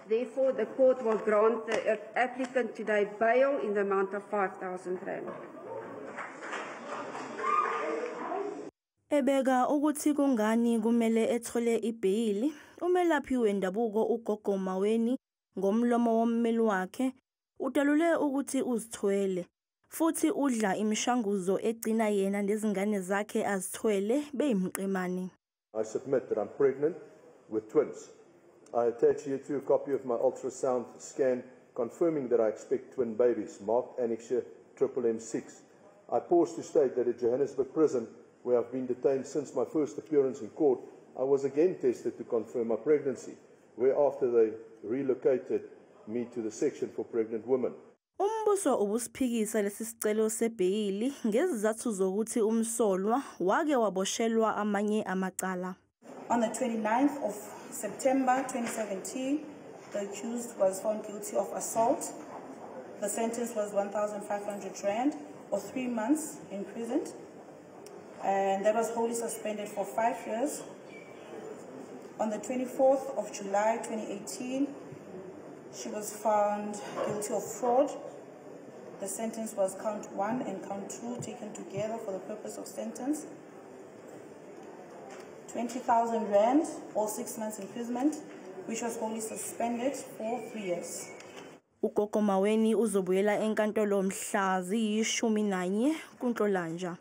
Therefore, the court will grant the applicant today bail in the amount of 5,000 rand. Ebeka ukuthi kungani kumele ethole ibheyili, umelaphi wendabuko uGogo Maweni ngomlomo wommeli wakhe udalule ukuthi uzithwele futhi udla imishanguzo egcina yena nezingane zakhe azithwele beyimqemane. I submit that I'm pregnant with twins. I attach here to a copy of my ultrasound scan confirming that I expect twin babies, marked annexure M6. I pause to state that at Johannesburg prison, where I've been detained since my first appearance in court, I was again tested to confirm my pregnancy, whereafter they relocated me to the section for pregnant women. Umbuso ubusiphikisa lesi sicelo sebheyili ngezizathu zokuthi umsolwa wake waboshelwa amanye amacala. On the 29th of September 2017, the accused was found guilty of assault. The sentence was 1,500 rand or 3 months imprisoned, and that was wholly suspended for 5 years. On the 24th of July 2018, she was found guilty of fraud. The sentence was count 1 and count 2 taken together for the purpose of sentence. 20,000 rand or 6 months imprisonment, which was wholly suspended for 3 years. uGogo Maweni uzobuyela enkantolo mhla ziyi-11 kuNhlolanja.